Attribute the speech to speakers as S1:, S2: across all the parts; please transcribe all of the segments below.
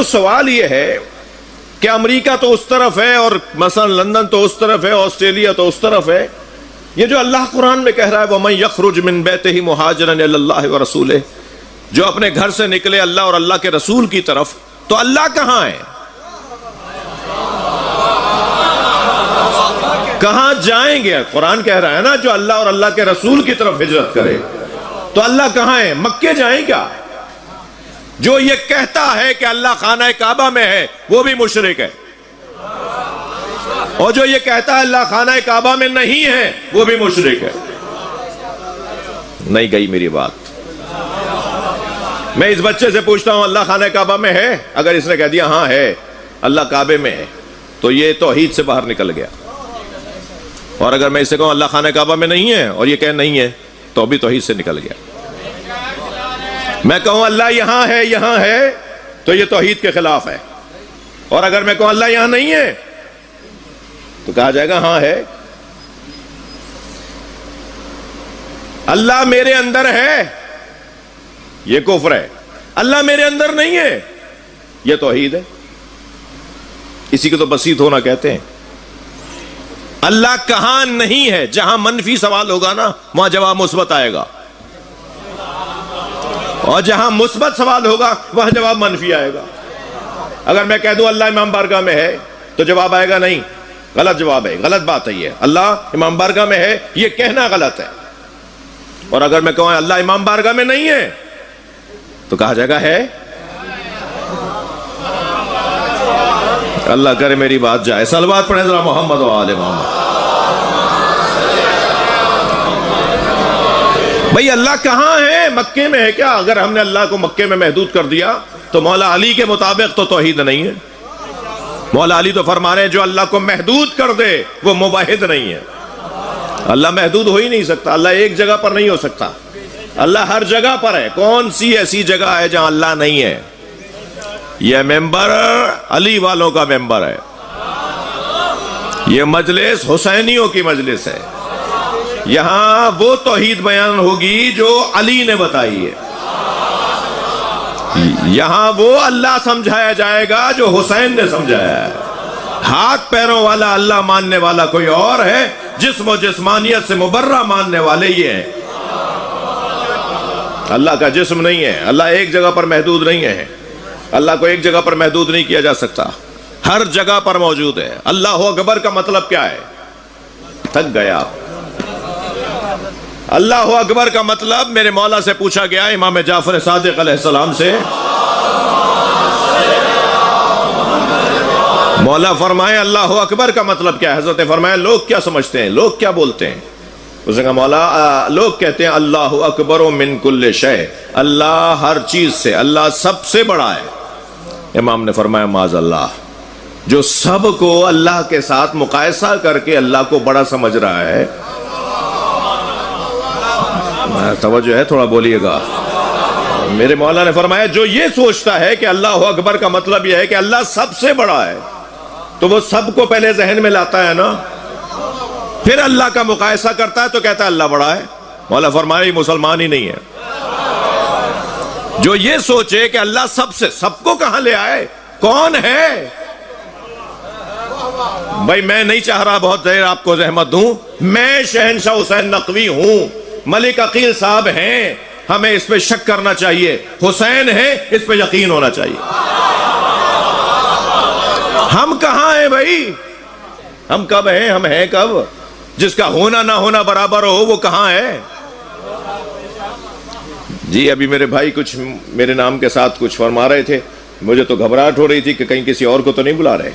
S1: سوال یہ ہے کہ امریکہ تو اس طرف ہے اور مثلا لندن تو اس طرف ہے، آسٹریلیا تو اس طرف ہے، یہ جو اللہ قرآن میں کہہ رہا ہے وَمَن يَخْرُجْ مِن بَيْتِهِ مُهَاجِرًا إِلَى اللَّهِ وَرَسُولِهِ، جو اپنے گھر سے نکلے اللہ اور اللہ کے رسول کی طرف، تو اللہ کہاں ہے؟ کہاں جائیں گے؟ قرآن کہہ رہا ہے نا جو اللہ اور اللہ کے رسول کی طرف ہجرت کرے، تو اللہ کہاں ہے؟ مکے جائیں کیا؟ جو یہ کہتا ہے کہ اللہ خانہ کعبہ میں ہے وہ بھی مشرک ہے، اور جو یہ کہتا ہے اللہ خانہ کعبہ میں نہیں ہے وہ بھی مشرک ہے۔ نہیں گئی میری بات؟ میں اس بچے سے پوچھتا ہوں اللہ خانہ کعبہ میں ہے؟ اگر اس نے کہہ دیا ہاں ہے، اللہ کعبے میں ہے، تو یہ توحید سے باہر نکل گیا۔ اور اگر میں اسے کہوں اللہ خانہ کعبہ میں نہیں ہے اور یہ کہہ نہیں ہے، تو بھی توحید سے نکل گیا۔ میں کہوں اللہ یہاں ہے تو یہ توحید کے خلاف ہے، اور اگر میں کہوں اللہ یہاں نہیں ہے تو کہا جائے گا ہاں ہے۔ اللہ میرے اندر ہے، یہ کفر ہے۔ اللہ میرے اندر نہیں ہے، یہ توحید ہے۔ اسی کو تو بسیط ہونا کہتے ہیں۔ اللہ کہاں نہیں ہے، جہاں منفی سوال ہوگا نا وہاں جواب مثبت آئے گا، اور جہاں مثبت سوال ہوگا وہاں جواب منفی آئے گا۔ اگر میں کہہ دوں اللہ امام بارگاہ میں ہے تو جواب آئے گا نہیں، غلط جواب ہے، غلط بات ہے یہ، اللہ امام بارگاہ میں ہے یہ کہنا غلط ہے۔ اور اگر میں کہوں اللہ امام بارگاہ میں نہیں ہے تو کہا جائے گا ہے۔ اللہ کرے میری بات جائے۔ صلوات پڑھیں ذرا محمد و آل محمد۔ بھئی اللہ کہاں ہے؟ مکے میں ہے کیا؟ اگر ہم نے اللہ کو مکے میں محدود کر دیا تو مولا علی کے مطابق تو توحید نہیں ہے۔ مولا علی تو فرما رہے ہیں جو اللہ کو محدود کر دے وہ موحد نہیں ہے۔ اللہ محدود ہو ہی نہیں سکتا، اللہ ایک جگہ پر نہیں ہو سکتا، اللہ ہر جگہ پر ہے۔ کون سی ایسی جگہ ہے جہاں اللہ نہیں ہے؟ یہ ممبر علی والوں کا ممبر ہے، یہ مجلس حسینیوں کی مجلس ہے، یہاں وہ توحید بیان ہوگی جو علی نے بتائی ہے، یہاں وہ اللہ سمجھایا جائے گا جو حسین نے سمجھایا ہے۔ ہاتھ پیروں والا اللہ ماننے والا کوئی اور ہے، جسم و جسمانیت سے مبرہ ماننے والے یہ ہیں۔ اللہ کا جسم نہیں ہے، اللہ ایک جگہ پر محدود نہیں ہے، اللہ کو ایک جگہ پر محدود نہیں کیا جا سکتا، ہر جگہ پر موجود ہے۔ اللہ اکبر کا مطلب کیا ہے؟ تھک گیا۔ اللہ اکبر کا مطلب میرے مولا سے پوچھا گیا، امام جعفر صادق علیہ السلام سے، مولا فرمائے اللہ اکبر کا مطلب کیا ہے؟ حضرت فرمایا لوگ کیا سمجھتے ہیں، لوگ کیا بولتے ہیں؟ اس نے کہا مولا لوگ کہتے ہیں اللہ اکبر من کل شے، اللہ ہر چیز سے، اللہ سب سے بڑا ہے۔ امام نے فرمایا معاذ اللہ، جو سب کو اللہ کے ساتھ مقایسہ کر کے اللہ کو بڑا سمجھ رہا ہے، توجہ ہے تھوڑا بولیے گا۔ میرے مولا نے فرمایا جو یہ سوچتا ہے کہ اللہ اکبر کا مطلب یہ ہے کہ اللہ سب سے بڑا ہے، تو وہ سب کو پہلے ذہن میں لاتا ہے نا، پھر اللہ کا مقایسہ کرتا ہے تو کہتا ہے اللہ بڑا ہے۔ مولا فرمایا یہ مسلمان ہی نہیں ہے۔ جو یہ سوچے کہ اللہ سب کو کہاں لے آئے، کون ہے؟ بھائی میں نہیں چاہ رہا بہت دیر آپ کو زحمت دوں، میں شہنشاہ حسین نقوی ہوں، ملک عقیل صاحب ہیں، ہمیں اس پہ شک کرنا چاہیے، حسین ہے اس پہ یقین ہونا چاہیے۔ ہم کہاں ہیں بھائی؟ ہم کب ہیں؟ ہم ہیں کب؟ جس کا ہونا نہ ہونا برابر ہو وہ کہاں ہے؟ جی ابھی میرے بھائی کچھ میرے نام کے ساتھ کچھ فرما رہے تھے، مجھے تو گھبراہٹ ہو رہی تھی کہ کہیں کسی اور کو تو نہیں بلا رہے،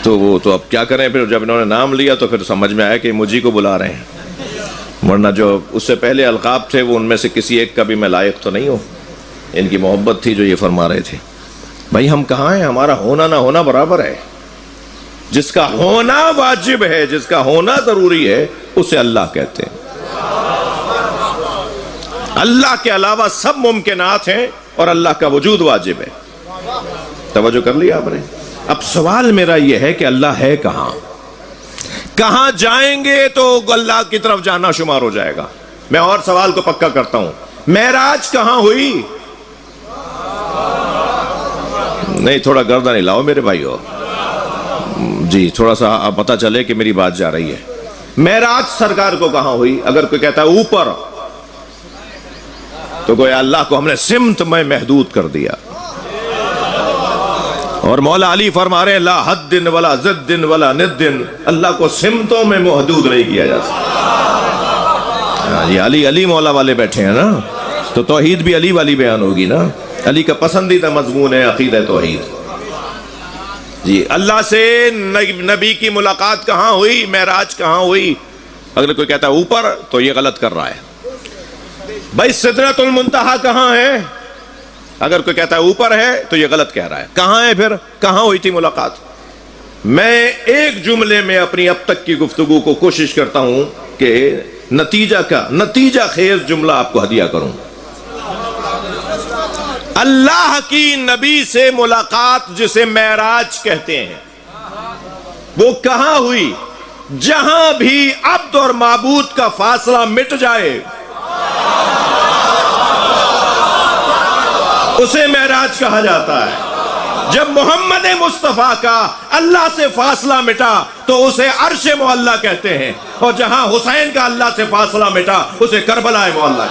S1: تو وہ تو اب کیا کریں، پھر جب انہوں نے نام لیا تو پھر سمجھ میں آیا کہ مجھے کو بلا رہے ہیں، ورنہ جو اس سے پہلے القاب تھے وہ ان میں سے کسی ایک کا بھی میں لائق تو نہیں ہوں، ان کی محبت تھی جو یہ فرما رہے تھے۔ بھائی ہم کہاں ہیں؟ ہمارا ہونا نہ ہونا برابر ہے۔ جس کا ہونا واجب ہے، جس کا ہونا ضروری ہے، اسے اللہ کہتے ہیں۔ اللہ کے علاوہ سب ممکنات ہیں اور اللہ کا وجود واجب ہے۔ توجہ کر لیا آپ نے؟ اب سوال میرا یہ ہے کہ اللہ ہے کہاں؟ کہاں جائیں گے تو اللہ کی طرف جانا شمار ہو جائے گا۔ میں اور سوال کو پکا کرتا ہوں، معراج کہاں ہوئی؟ نہیں تھوڑا گردن ہلاؤ میرے بھائیو جی، تھوڑا سا پتہ چلے کہ میری بات جا رہی ہے. معراج سرکار کو کہاں ہوئی؟ اگر کوئی کہتا ہے اوپر تو گویا اللہ کو ہم نے سمت میں محدود کر دیا. اور مولا علی فرما رہے ہیں لا حد ولا ضد ولا ند، اللہ کو سمتوں میں محدود نہیں کیا جا سکتا. یہ علی مولا والے بیٹھے ہیں نا، تو توحید بھی علی والی بیان ہوگی نا. علی کا پسندیدہ مضمون ہے عقیدہ توحید. جی، اللہ سے نبی کی ملاقات کہاں ہوئی؟ معراج کہاں ہوئی؟ اگر کوئی کہتا ہے اوپر تو یہ غلط کر رہا ہے. بھائی سدرۃ المنتہا کہاں ہے؟ اگر کوئی کہتا ہے اوپر ہے تو یہ غلط کہہ رہا ہے. کہاں ہے پھر؟ کہاں ہوئی تھی ملاقات؟ میں ایک جملے میں اپنی اب تک کی گفتگو کو کوشش کرتا ہوں کہ نتیجہ خیز جملہ آپ کو ہدیہ کروں. اللہ کی نبی سے ملاقات جسے معراج کہتے ہیں وہ کہاں ہوئی؟ جہاں بھی عبد اور معبود کا فاصلہ مٹ جائے اسے معراج کہا جاتا ہے. جب محمد مصطفیٰ کا اللہ سے فاصلہ مٹا تو اسے عرش معلیٰ کہتے ہیں، اور جہاں حسین کا اللہ سے فاصلہ مٹا اسے کربلا معلیٰ.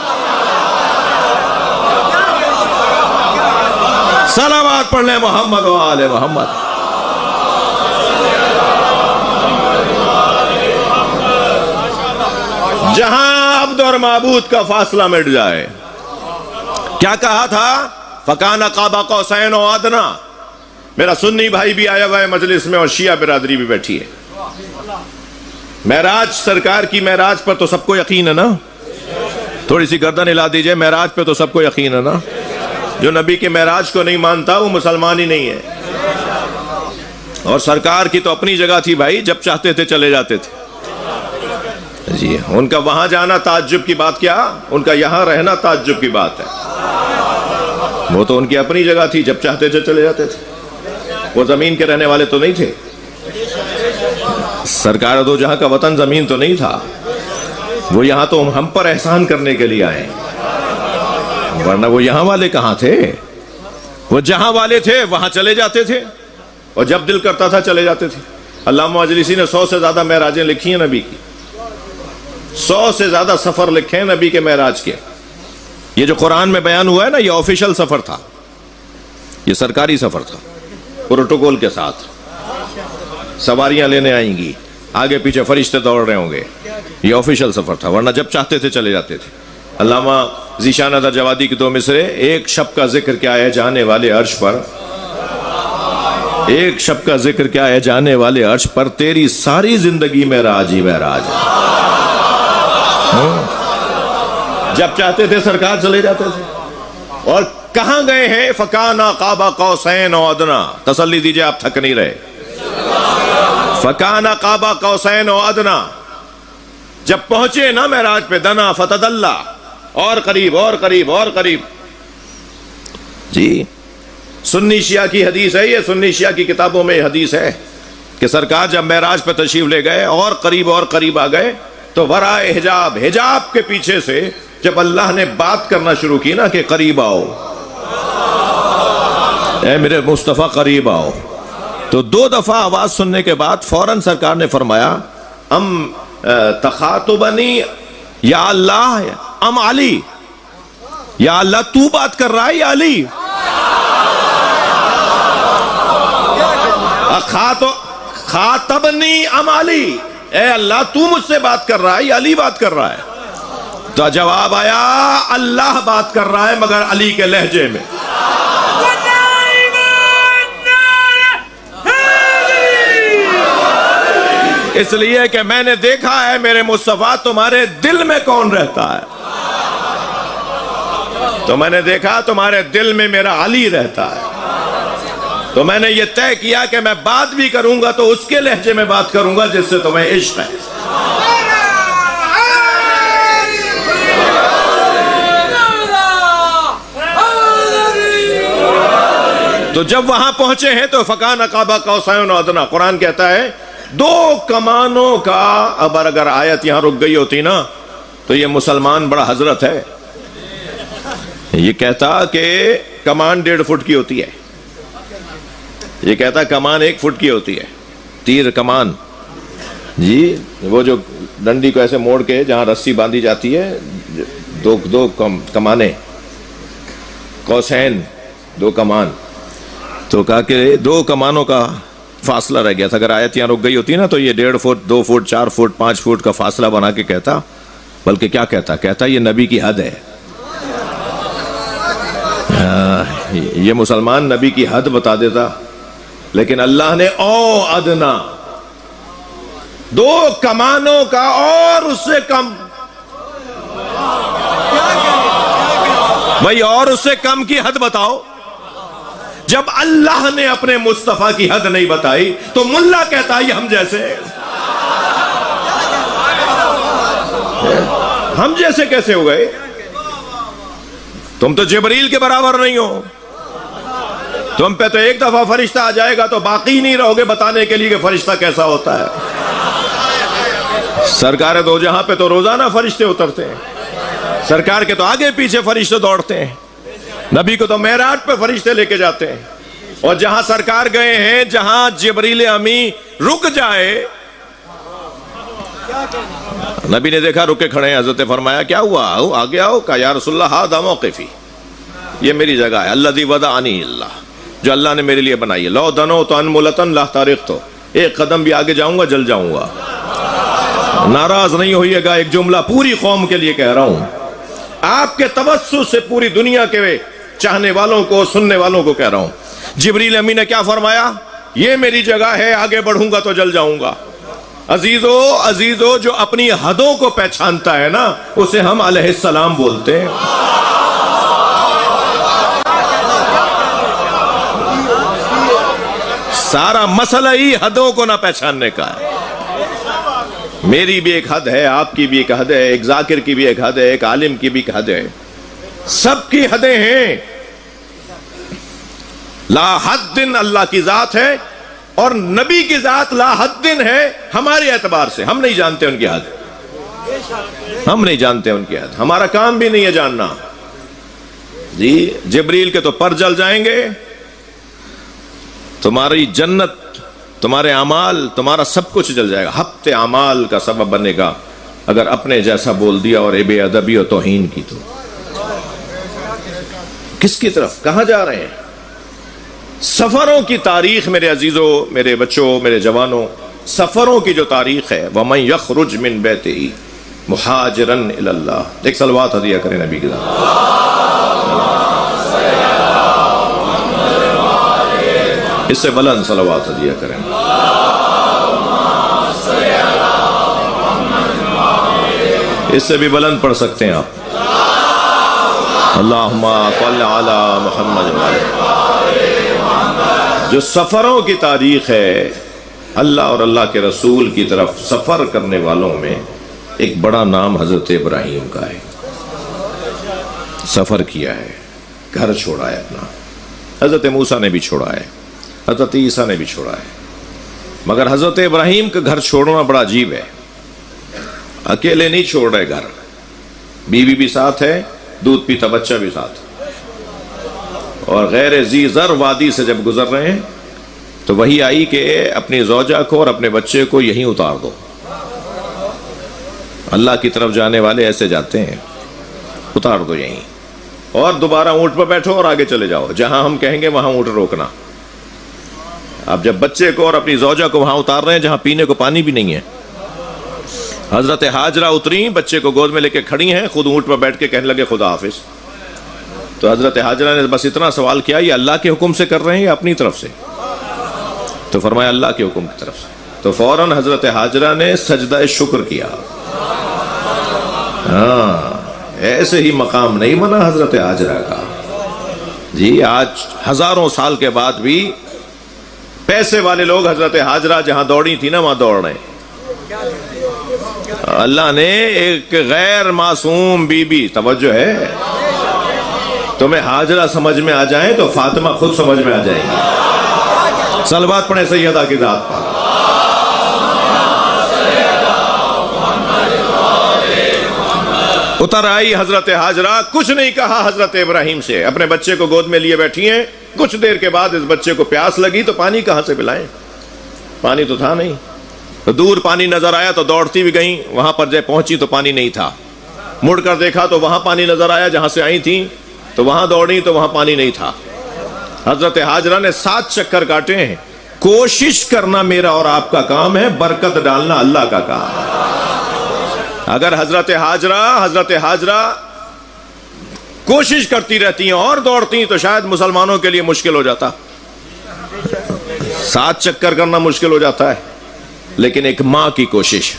S1: صلوات پڑھ لیں محمد و آل محمد. جہاں عبد اور معبود کا فاصلہ مٹ جائے، کیا کہا تھا؟ فکان قاب قوسین و ادنا. میرا سنی بھائی بھی آیا ہوا ہے مجلس میں اور شیعہ برادری بھی بیٹھی ہے. معراج سرکار کی معراج پر تو سب کو یقین ہے نا؟ تھوڑی سی گردن ہلا دیجئے. معراج پہ تو سب کو یقین ہے نا؟ جو نبی کے معراج کو نہیں مانتا وہ مسلمان ہی نہیں ہے. اور سرکار کی تو اپنی جگہ تھی بھائی، جب چاہتے تھے چلے جاتے تھے. جی، ان کا وہاں جانا تعجب کی بات کیا، ان کا یہاں رہنا تعجب کی بات ہے. وہ تو ان کی اپنی جگہ تھی، جب چاہتے تھے چلے جاتے تھے. وہ زمین کے رہنے والے تو نہیں تھے. سرکار دو جہاں کا وطن زمین تو نہیں تھا. وہ یہاں تو ہم پر احسان کرنے کے لیے آئے، ورنہ وہ یہاں والے کہاں تھے؟ وہ جہاں والے تھے وہاں چلے جاتے تھے، اور جب دل کرتا تھا چلے جاتے تھے. علامہ مجلسی نے 100 سے زیادہ معراجیں لکھی ہیں نبی کی. 100 سے زیادہ سفر لکھے ہیں نبی کے معراج کے. یہ جو قرآن میں بیان ہوا ہے نا، یہ آفیشل سفر تھا، یہ سرکاری سفر تھا پروٹوکول کے ساتھ. سواریاں لینے آئیں گی، آگے پیچھے فرشتے دوڑ رہے ہوں گے. یہ آفیشل سفر تھا، ورنہ جب چاہتے تھے چلے جاتے تھے. علامہ ذیشان ادر جوادی کی 2 مصرے. ایک شب کا ذکر کیا ہے جانے والے عرش پر، ایک شب کا ذکر کیا ہے جانے والے عرش پر، تیری ساری زندگی معراج ہی معراج ہے. جب چاہتے تھے سرکار چلے جاتے تھے. اور کہاں گئے ہیں؟ فکانا قاب قوسین و ادنا. تسلی دیجئے، آپ تھک نہیں رہے. فکانا قاب قوسین و ادنا. جب پہنچے نا معراج پہ، دنا فتدلا، اور قریب اور قریب اور قریب. جی، سنی شیعہ کی حدیث ہے یہ، سنی شیعہ کی کتابوں میں حدیث ہے کہ سرکار جب معراج پہ تشریف لے گئے اور قریب آ گئے تو ورائے حجاب کے پیچھے سے جب اللہ نے بات کرنا شروع کی نا کہ قریب آؤ، اے میرے مصطفیٰ قریب آؤ، تو 2 دفعہ آواز سننے کے بعد فوراً سرکار نے فرمایا تخاطبنی یا اللہ ام علی. یا اللہ تو بات کر رہا ہے یا علی؟ خاطبنی ام علی، اے اللہ تو مجھ سے بات کر رہا ہے یا علی بات کر رہا ہے؟ تو جواب آیا اللہ بات کر رہا ہے مگر علی کے لہجے میں. اس لیے کہ میں نے دیکھا ہے میرے مصطفیٰ تمہارے دل میں کون رہتا ہے. تو میں نے دیکھا تمہارے دل میں میرا علی رہتا ہے. تو میں نے یہ طے کیا کہ میں بات بھی کروں گا تو اس کے لہجے میں بات کروں گا جس سے تمہیں عشق ہے. تو جب وہاں پہنچے ہیں تو فکان قاب قوسین و ادنا. قرآن کہتا ہے 2 کمانوں کا. اب اگر آیت یہاں رک گئی ہوتی نا تو یہ مسلمان بڑا حضرت ہے، یہ کہتا کہ کمان 1.5 فٹ کی ہوتی ہے. یہ کہتا کمان 1 فٹ کی ہوتی ہے، تیر کمان جی، وہ جو ڈنڈی کو ایسے موڑ کے جہاں رسی باندھی جاتی ہے، دو کمانے، قوسین، 2 کمان. تو کہا کہ 2 کمانوں کا فاصلہ رہ گیا تھا. اگر آیت یہاں رک گئی ہوتی نا تو یہ 1.5 فٹ 2 فٹ 4 فٹ 5 فٹ کا فاصلہ بنا کے کہتا، بلکہ کیا کہتا یہ نبی کی حد ہے. یہ مسلمان نبی کی حد بتا دیتا، لیکن اللہ نے او ادنا 2 کمانوں کا اور اس سے کم، بھائی اور اس سے کم کی حد بتاؤ. جب اللہ نے اپنے مصطفیٰ کی حد نہیں بتائی تو ملا کہتا ہے ہم جیسے، ہم جیسے کیسے ہو گئے؟ تم تو جبریل کے برابر نہیں ہو. تم پہ تو ایک دفعہ فرشتہ آ جائے گا تو باقی نہیں رہو گے بتانے کے لیے کہ فرشتہ کیسا ہوتا ہے. سرکار دو جہاں پہ تو روزانہ فرشتے اترتے ہیں، سرکار کے تو آگے پیچھے فرشتے دوڑتے ہیں. نبی کو تو معراج پہ فرشتے لے کے جاتے ہیں، اور جہاں سرکار گئے ہیں، جہاں جبریل امی رک جائے، نبی نے دیکھا رکے کھڑے ہیں، حضرت فرمایا کیا ہوا؟ آگے آؤ. کہا یا رسول اللہ ھذا موقفی، یہ میری جگہ ہے. الذی وضعنی اللہ، جو اللہ نے میرے لیے بنائی ہے. لو دنوت انملۃ لاحترقت، ایک قدم بھی آگے جاؤں گا جل جاؤں گا. ناراض نہیں ہوئیے گا، ایک جملہ پوری قوم کے لیے کہہ رہا ہوں، آپ کے توسط سے پوری دنیا کے چاہنے والوں کو، سننے والوں کو کہہ رہا ہوں. جبریل امی نے کیا فرمایا؟ یہ میری جگہ ہے، آگے بڑھوں گا تو جل جاؤں گا. عزیزو جو اپنی حدوں کو پہچانتا ہے نا، اسے ہم علیہ السلام بولتے ہیں. سارا مسئلہ ہی حدوں کو نہ پہچاننے کا ہے. میری بھی ایک حد ہے، آپ کی بھی ایک حد ہے، ایک ذاکر کی بھی ایک حد ہے، ایک عالم کی بھی ایک حد ہے. سب کی حدیں ہیں. لا حد اللہ کی ذات ہے، اور نبی کی ذات لا حد ہے ہمارے اعتبار سے. ہم نہیں جانتے ان کی حد، ہم نہیں جانتے ان کی حد، ہمارا کام بھی نہیں ہے جاننا. جی جبریل کے تو پر جل جائیں گے. تمہاری جنت، تمہارے اعمال، تمہارا سب کچھ جل جائے گا. ہفتے اعمال کا سبب بنے گا اگر اپنے جیسا بول دیا اور بے ادبی اور توہین کی. تو کس کی طرف کہاں جا رہے ہیں؟ سفروں کی تاریخ میرے عزیزوں، میرے بچوں، میرے جوانوں، سفروں کی جو تاریخ ہے، وَمَن يَخْرُجْ مِن بَيْتِهِ مُحَاجِرًا إِلَى اللَّهِ. ایک صلوات ہدیہ کریں نبی کے ساتھ. اس سے بلند صلوات ہدیہ کریں. اس سے بھی بلند پڑھ سکتے ہیں آپ. اللہم صل علی محمد. جو سفروں کی تاریخ ہے، اللہ اور اللہ کے رسول کی طرف سفر کرنے والوں میں ایک بڑا نام حضرت ابراہیم کا ہے. سفر کیا ہے، گھر چھوڑا ہے اپنا. حضرت موسیٰ نے بھی چھوڑا ہے، حضرت عیسیٰ نے بھی چھوڑا ہے، مگر حضرت ابراہیم کا گھر چھوڑنا بڑا عجیب ہے. اکیلے نہیں چھوڑ رہے گھر، بیوی بھی ساتھ ہے، دودھ پیتا بچہ بھی ساتھ، اور غیر ذی زر وادی سے جب گزر رہے ہیں تو وہی آئی کہ اپنی زوجہ کو اور اپنے بچے کو یہیں اتار دو. اللہ کی طرف جانے والے ایسے جاتے ہیں، اتار دو یہیں، اور دوبارہ اونٹ پر بیٹھو اور آگے چلے جاؤ. جہاں ہم کہیں گے وہاں اونٹ روکنا. اب جب بچے کو اور اپنی زوجہ کو وہاں اتار رہے ہیں جہاں پینے کو پانی بھی نہیں ہے. حضرت ہاجرہ اتری، بچے کو گود میں لے کے کھڑی ہیں، خود اونٹ پر بیٹھ کے کہنے لگے خدا حافظ. تو حضرت ہاجرہ نے بس اتنا سوال کیا، یہ اللہ کے حکم سے کر رہے ہیں یا اپنی طرف سے؟ تو فرمایا اللہ کے حکم کی طرف سے. تو فوراً حضرت ہاجرہ نے سجدہ شکر کیا. ہاں، ایسے ہی مقام نہیں بنا حضرت ہاجرہ کا. جی آج ہزاروں سال کے بعد بھی پیسے والے لوگ حضرت ہاجرہ جہاں دوڑی تھی نا وہاں دوڑ رہے ہیں. اللہ نے ایک غیر معصوم بی بی، توجہ ہے، تمہیں ہاجرہ سمجھ میں آ جائیں تو فاطمہ خود سمجھ میں آ جائیں گی. صلوات پڑھیں سیدہ کی ذات پر. اتر آئی حضرت ہاجرہ، کچھ نہیں کہا حضرت ابراہیم سے، اپنے بچے کو گود میں لیے بیٹھی ہیں۔ کچھ دیر کے بعد اس بچے کو پیاس لگی تو پانی کہاں سے پلائیں، پانی تو تھا نہیں۔ تو دور پانی نظر آیا تو دوڑتی بھی گئیں، وہاں پر جب پہنچی تو پانی نہیں تھا۔ مڑ کر دیکھا تو وہاں پانی نظر آیا جہاں سے آئی تھیں، تو وہاں دوڑی تو وہاں پانی نہیں تھا۔ حضرت ہاجرہ نے 7 چکر کاٹے ہیں۔ کوشش کرنا میرا اور آپ کا کام ہے، برکت ڈالنا اللہ کا کام ہے۔ اگر حضرت ہاجرہ کوشش کرتی رہتی ہیں اور دوڑتی تو شاید مسلمانوں کے لیے مشکل ہو جاتا، 7 چکر کرنا مشکل ہو جاتا ہے، لیکن ایک ماں کی کوشش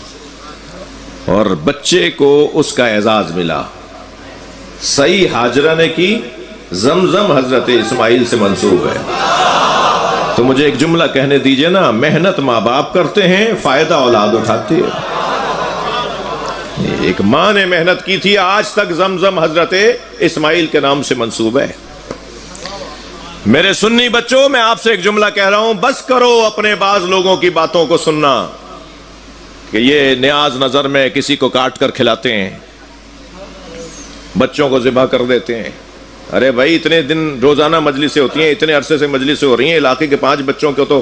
S1: اور بچے کو اس کا اعزاز ملا۔ صحیح ہاجرہ نے کی، زمزم حضرت اسماعیل سے منسوب ہے۔ تو مجھے ایک جملہ کہنے دیجئے نا، محنت ماں باپ کرتے ہیں، فائدہ اولاد اٹھاتی ہے۔ ایک ماں نے محنت کی تھی، آج تک زمزم حضرت اسماعیل کے نام سے منسوب ہے۔ میرے سنی بچوں، میں آپ سے ایک جملہ کہہ رہا ہوں، بس کرو اپنے بعض لوگوں کی باتوں کو سننا کہ یہ نیاز نظر میں کسی کو کاٹ کر کھلاتے ہیں، بچوں کو ذبح کر دیتے ہیں۔ ارے بھائی، اتنے دن روزانہ مجلسیں ہوتی ہیں، اتنے عرصے سے مجلسیں ہو رہی ہیں، علاقے کے 5 بچوں کو تو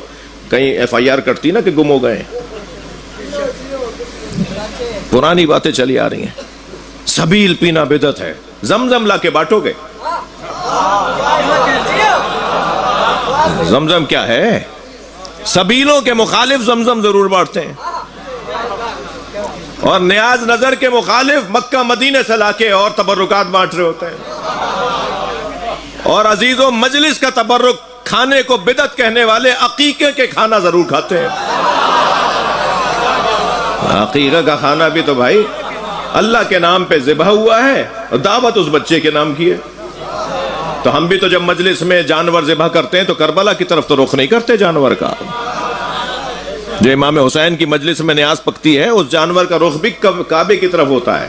S1: کہیں FIR کٹتی نا کہ گم ہو گئے ہیں۔ پرانی باتیں چلی آ رہی ہیں۔ سبیل پینا بدعت ہے، زمزم لا کے بانٹو گے؟ زمزم کیا ہے؟ سبیلوں کے مخالف زمزم ضرور بانٹتے ہیں، اور نیاز نظر کے مخالف مکہ مدینے سے لا کے اور تبرکات بانٹ رہے ہوتے ہیں۔ اور عزیزوں، مجلس کا تبرک کھانے کو بدعت کہنے والے عقیقے کے کھانا ضرور کھاتے ہیں۔ عقیقہ کا کھانا بھی تو بھائی اللہ کے نام پہ ذبح ہوا ہے اور دعوت اس بچے کے نام کی ہے۔ تو ہم بھی تو جب مجلس میں جانور ذبح کرتے ہیں تو کربلا کی طرف تو رخ نہیں کرتے جانور کا۔ جو امام حسین کی مجلس میں نیاز پکتی ہے، اس جانور کا رخ بھی کعبے کی طرف ہوتا ہے۔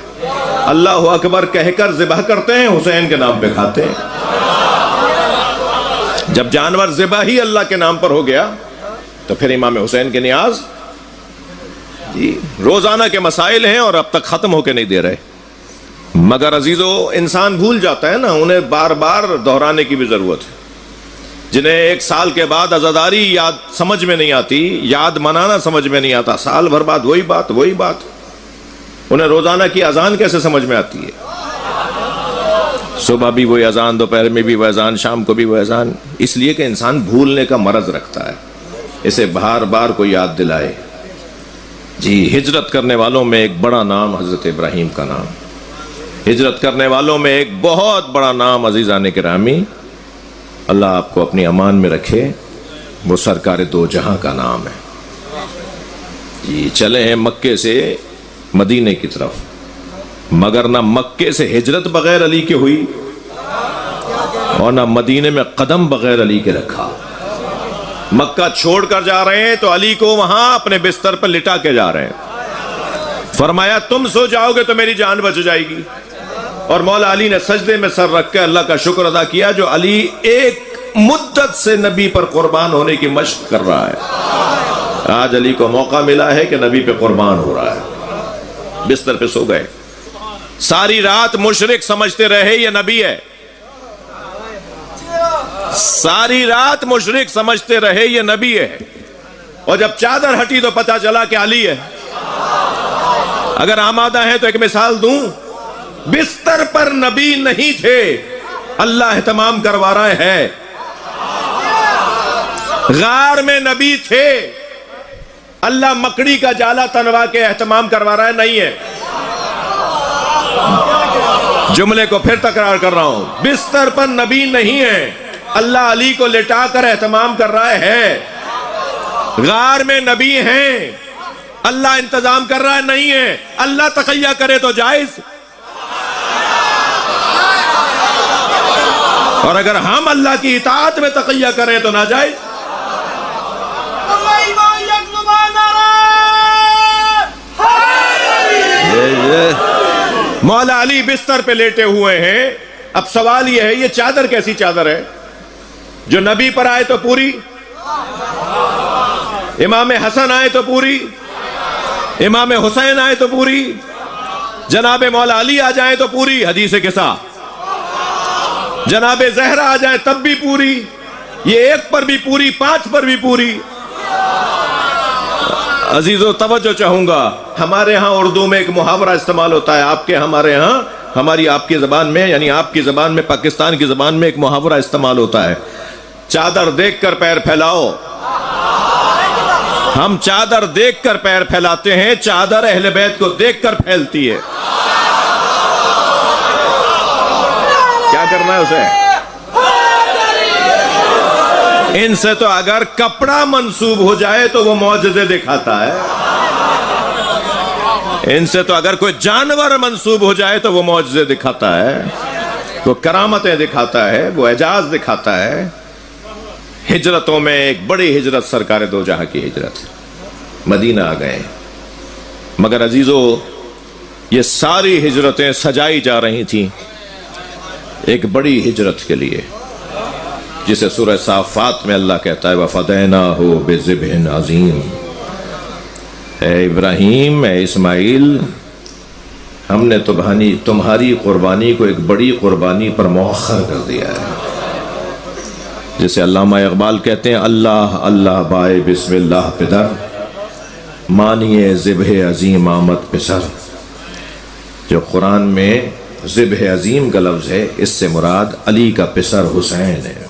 S1: اللہ اکبر کہہ کر ذبح کرتے ہیں، حسین کے نام پہ کھاتے ہیں۔ جب جانور ذبح ہی اللہ کے نام پر ہو گیا تو پھر امام حسین کے نیاز روزانہ کے مسائل ہیں اور اب تک ختم ہو کے نہیں دے رہے۔ مگر عزیزو، انسان بھول جاتا ہے نا، انہیں بار بار دہرانے کی بھی ضرورت ہے۔ جنہیں 1 سال کے بعد عزاداری یاد سمجھ میں نہیں آتی، یاد منانا سمجھ میں نہیں آتا، سال بھر بعد وہی بات، انہیں روزانہ کی اذان کیسے سمجھ میں آتی ہے؟ صبح بھی وہی اذان، دوپہر میں بھی وہ اذان، شام کو بھی وہ اذان، اس لیے کہ انسان بھولنے کا مرض رکھتا ہے، اسے بار بار کو یاد دلائے۔ جی، ہجرت کرنے والوں میں ایک بڑا نام حضرت ابراہیم کا نام، ہجرت کرنے والوں میں ایک بہت بڑا نام عزیزان گرامی، اللہ آپ کو اپنی امان میں رکھے، وہ سرکار 2 جہاں کا نام ہے۔ جی، چلے ہیں مکے سے مدینے کی طرف، مگر نہ مکے سے ہجرت بغیر علی کے ہوئی اور نہ مدینے میں قدم بغیر علی کے رکھا۔ مکہ چھوڑ کر جا رہے ہیں تو علی کو وہاں اپنے بستر پر لٹا کے جا رہے ہیں، فرمایا تم سو جاؤ گے تو میری جان بچ جائے گی۔ اور مولا علی نے سجدے میں سر رکھ کے اللہ کا شکر ادا کیا جو علی ایک مدت سے نبی پر قربان ہونے کی مشق کر رہا ہے، آج علی کو موقع ملا ہے کہ نبی پہ قربان ہو رہا ہے۔ بستر پہ سو گئے، ساری رات مشرک سمجھتے رہے یہ نبی ہے، ساری رات مشرک سمجھتے رہے یہ نبی ہے، اور جب چادر ہٹی تو پتہ چلا کہ علی ہے۔ اگر آمادہ ہیں تو ایک مثال دوں، بستر پر نبی نہیں تھے، اللہ اہتمام کروا رہا ہے۔ غار میں نبی تھے، اللہ مکڑی کا جالا تنوا کے اہتمام کروا رہا ہے، نہیں ہے۔ جملے کو پھر تکرار کر رہا ہوں، بستر پر نبی نہیں ہے، اللہ علی کو لٹا کر اہتمام کر رہا ہے۔ غار میں نبی ہیں، اللہ انتظام کر رہا ہے، نہیں ہے۔ اللہ تقیہ کرے تو جائز، اور اگر ہم اللہ کی اطاعت میں تقیہ کریں تو ناجائز۔ مولا علی بستر پہ لیٹے ہوئے ہیں، اب سوال یہ ہے یہ چادر کیسی چادر ہے جو نبی پر آئے تو پوری، امام حسن آئے تو پوری، امام حسین آئے تو پوری، جناب مولا علی آ جائیں تو پوری حدیث قصہ، جناب زہرا آ جائیں تب بھی پوری، یہ 1 پر بھی پوری، 5 پر بھی پوری۔ عزیزو توجہ چاہوں گا، ہمارے ہاں اردو میں ایک محاورہ استعمال ہوتا ہے، آپ کے ہمارے ہاں، ہماری آپ کی زبان میں، یعنی آپ کی زبان میں، پاکستان کی زبان میں ایک محاورہ استعمال ہوتا ہے، چادر دیکھ کر پیر پھیلاؤ۔ ہم چادر دیکھ کر پیر پھیلاتے ہیں، چادر اہل بیت کو دیکھ کر پھیلتی ہے۔ کیا کرنا ہے اسے؟ ان سے تو اگر کپڑا منسوب ہو جائے تو وہ معجزے دکھاتا ہے، ان سے تو اگر کوئی جانور منسوب ہو جائے تو وہ معجزے دکھاتا ہے، وہ کرامتیں دکھاتا ہے، وہ اعجاز دکھاتا ہے۔ ہجرتوں میں ایک بڑی ہجرت سرکار دو جہاں کی ہجرت، مدینہ آ گئے، مگر عزیزو یہ ساری ہجرتیں سجائی جا رہی تھیں ایک بڑی ہجرت کے لیے، جسے سورہ صافات میں اللہ کہتا ہے وَفَدَيْنَاهُ بِذِبْحٍ عَظِيمٍ، اے ابراہیم، اے اسماعیل، ہم نے تمہاری قربانی کو ایک بڑی قربانی پر مؤخر کر دیا ہے، جسے علامہ اقبال کہتے ہیں اللہ اللہ بائے بسم اللہ پدر، مانیے ذبح عظیم آمد پسر۔ جو قرآن میں ذبح عظیم کا لفظ ہے، اس سے مراد علی کا پسر حسین ہے۔